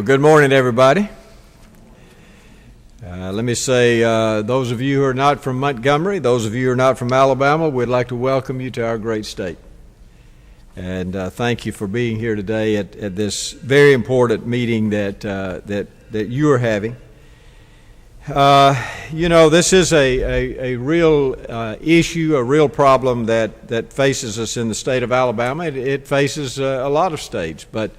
Well, good morning, everybody. Let me say, those of you who are not from Montgomery, those of you who are not from Alabama, we'd like to welcome you to our great state. And thank you for being here today at this very important meeting that you are having. This is a real issue, a real problem that faces us in the state of Alabama. It faces a lot of states, but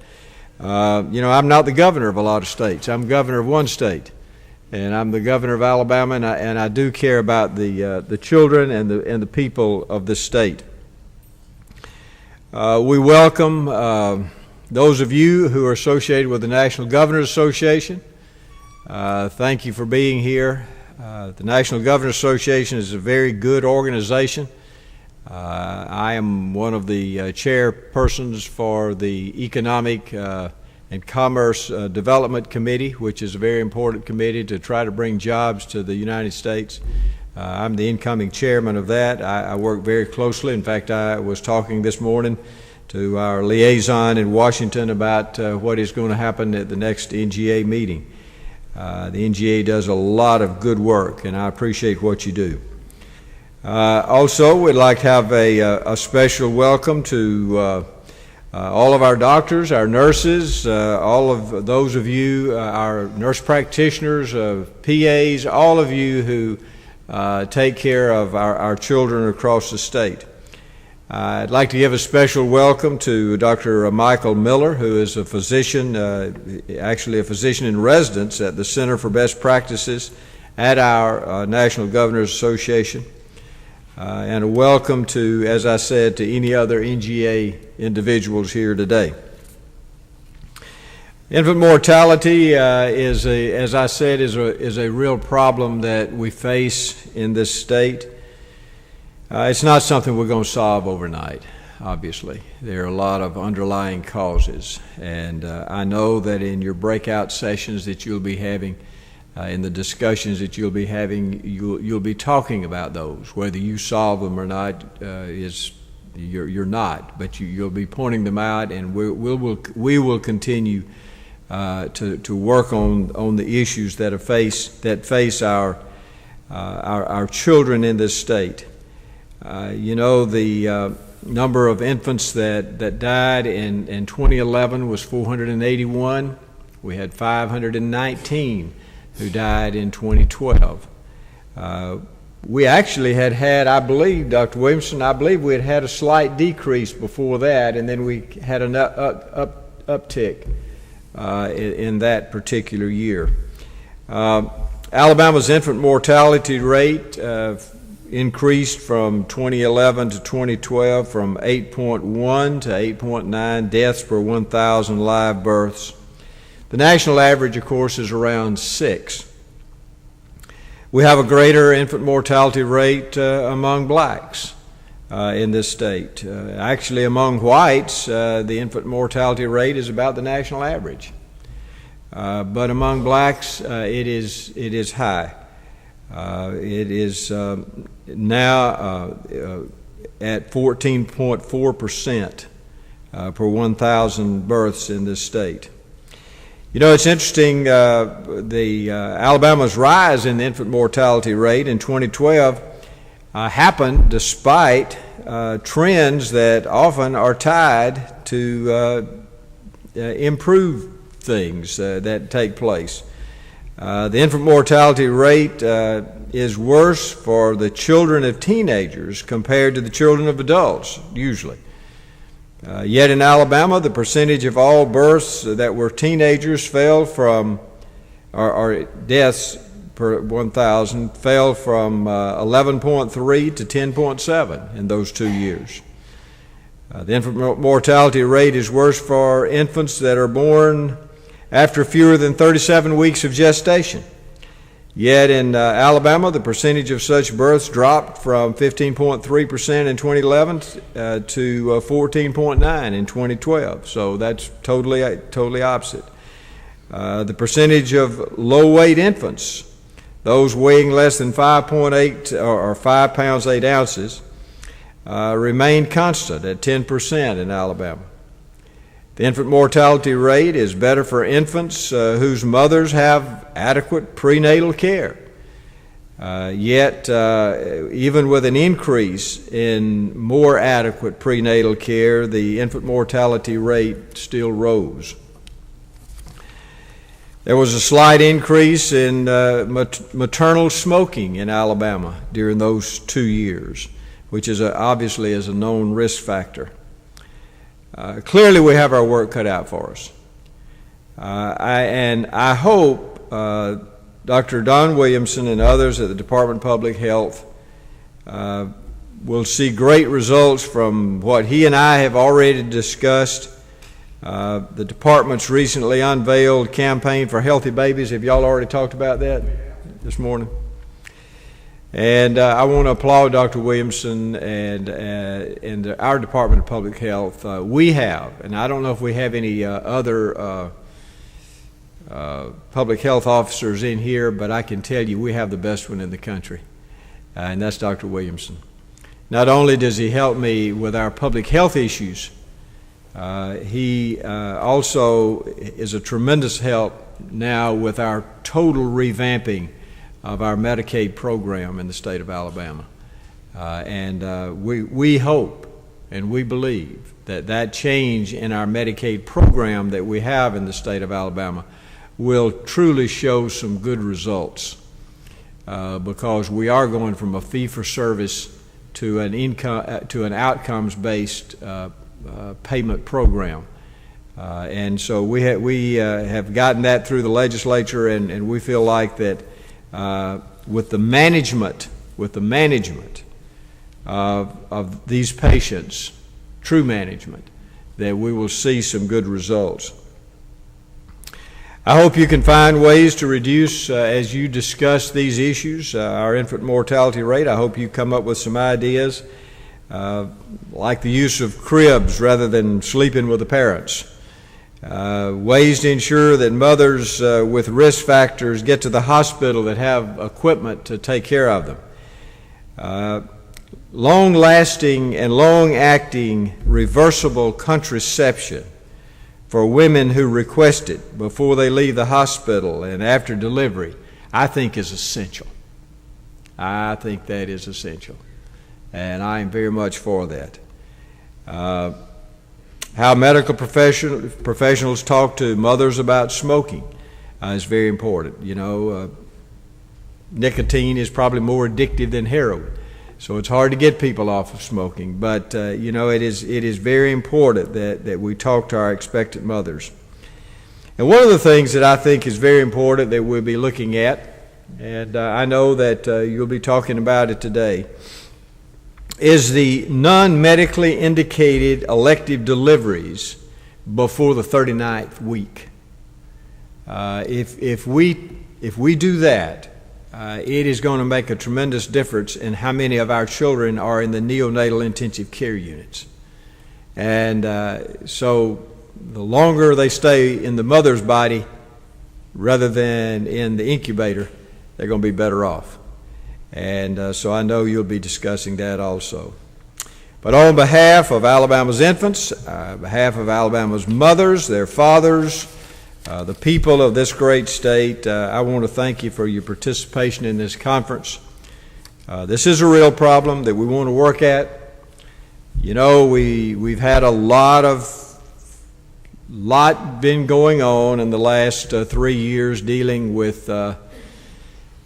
I'm not the governor of a lot of states. I'm governor of one state, and I'm the governor of Alabama, and I do care about the children and the people of this state. We welcome those of you who are associated with the National Governors Association. Thank you for being here. The National Governors Association is a very good organization. I am one of the chairpersons for the Economic and Commerce Development Committee, which is a very important committee to try to bring jobs to the United States. I'm the incoming chairman of that. I work very closely. In fact, I was talking this morning to our liaison in Washington about what is going to happen at the next NGA meeting. The NGA does a lot of good work, and I appreciate what you do. Also, we'd like to have a special welcome to all of our doctors, our nurses, all of those of you, our nurse practitioners, PAs, all of you who take care of our children across the state. I'd like to give a special welcome to Dr. Michael Miller, who is a physician, actually a physician in residence at the Center for Best Practices at our National Governors Association. And a welcome to, as I said, to any other NGA individuals here today. Infant mortality is a real problem that we face in this state. It's not something we're going to solve overnight, obviously. There are a lot of underlying causes, and I know that in your breakout sessions that you'll be having, in the discussions that you'll be having, you'll be talking about those. Whether you solve them or not you're not, but you'll be pointing them out, and we will continue to work on the issues that face our children in this state. The number of infants that died in 2011 was 481. We had 519 who died in 2012. We actually had, I believe, Dr. Williamson, we had a slight decrease before that, and then we had an uptick in that particular year. Alabama's infant mortality rate increased from 2011 to 2012 from 8.1 to 8.9 deaths per 1,000 live births. The national average, of course, is around 6. We have a greater infant mortality rate among blacks in this state. Actually, among whites, the infant mortality rate is about the national average. But among blacks, it is high. It is now at 14.4% per 1,000 births in this state. It's interesting, Alabama's rise in the infant mortality rate in 2012 happened despite trends that often are tied to improve things that take place. The infant mortality rate is worse for the children of teenagers compared to the children of adults, usually. Yet in Alabama, the percentage of all births that were teenagers fell from, or deaths per 1,000 fell from 11.3 to 10.7 in those 2 years. The infant mortality rate is worse for infants that are born after fewer than 37 weeks of gestation. Yet in Alabama, the percentage of such births dropped from 15.3% in 2011 to 14.9% in 2012. So that's totally opposite. The percentage of low-weight infants, those weighing less than 5.8 or 5 pounds 8 ounces, remained constant at 10% in Alabama. The infant mortality rate is better for infants whose mothers have adequate prenatal care. Yet, even with an increase in more adequate prenatal care, the infant mortality rate still rose. There was a slight increase in maternal smoking in Alabama during those 2 years, which is obviously is a known risk factor. Clearly, we have our work cut out for us. I hope Dr. Don Williamson and others at the Department of Public Health will see great results from what he and I have already discussed. The department's recently unveiled campaign for healthy babies. Have y'all already talked about that this morning? And I want to applaud Dr. Williamson and our Department of Public Health. We have, and I don't know if we have any other public health officers in here, but I can tell you we have the best one in the country, and that's Dr. Williamson. Not only does he help me with our public health issues, he also is a tremendous help now with our total revamping of our Medicaid program in the state of Alabama. We hope and we believe that change in our Medicaid program that we have in the state of Alabama will truly show some good results because we are going from a fee-for-service to an outcomes-based payment program. And so we have gotten that through the legislature, and we feel like that with the management of these patients, true management, that we will see some good results. I hope you can find ways to reduce, as you discuss these issues, our infant mortality rate. I hope you come up with some ideas, like the use of cribs rather than sleeping with the parents. Ways to ensure that mothers with risk factors get to the hospital that have equipment to take care of them. Long-lasting and long-acting reversible contraception for women who request it before they leave the hospital and after delivery, I think is essential. I think that is essential, and I am very much for that. How medical professionals talk to mothers about smoking is very important. You know, nicotine is probably more addictive than heroin, so it's hard to get people off of smoking. But you know, it is very important that we talk to our expectant mothers. And one of the things that I think is very important that we'll be looking at, and I know that you'll be talking about it today, is the non-medically indicated elective deliveries before the 39th week. If we do that, it is going to make a tremendous difference in how many of our children are in the neonatal intensive care units. And so the longer they stay in the mother's body rather than in the incubator, they're going to be better off. And so I know you'll be discussing that also. But on behalf of Alabama's infants, on behalf of Alabama's mothers, their fathers, the people of this great state, I want to thank you for your participation in this conference. This is a real problem that we want to work at. You know, we've had a lot been going on in the last 3 years dealing with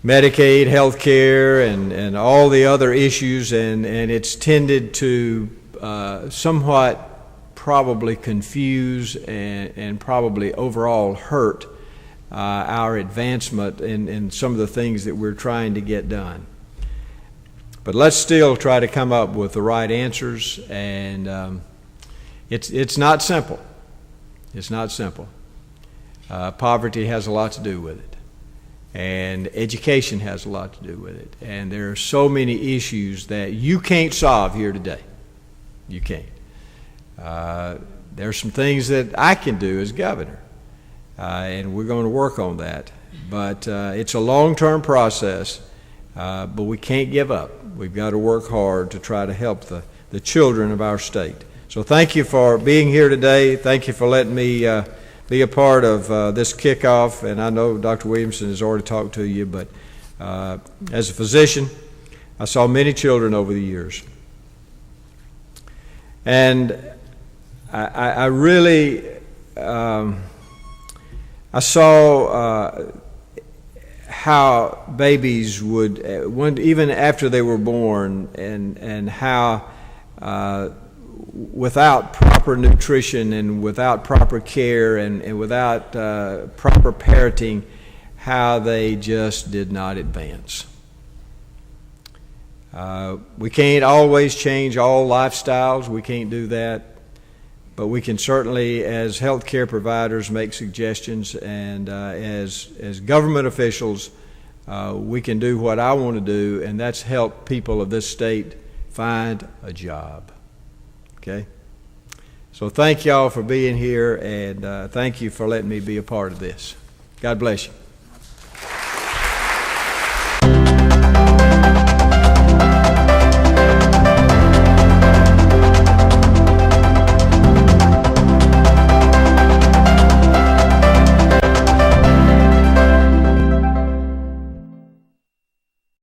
Medicaid, health care, and all the other issues, and it's tended to somewhat probably confuse and probably overall hurt our advancement in some of the things that we're trying to get done. But let's still try to come up with the right answers, and it's not simple. It's not simple. Poverty has a lot to do with it. And education has a lot to do with it. And there are so many issues that you can't solve here today. You can't. There are some things that I can do as governor, and we're going to work on that. But it's a long-term process, but we can't give up. We've got to work hard to try to help the children of our state. So thank you for being here today. Thank you for letting me be a part of this kickoff. And I know Dr. Williamson has already talked to you, but as a physician, I saw many children over the years. And I really, I saw how babies would, even after they were born, and how without proper nutrition and without proper care and without proper parenting, how they just did not advance. We can't always change all lifestyles. We can't do that. But we can certainly, as healthcare providers, make suggestions, and as government officials, we can do what I want to do, and that's help people of this state find a job. Okay? So thank y'all for being here, and thank you for letting me be a part of this. God bless you.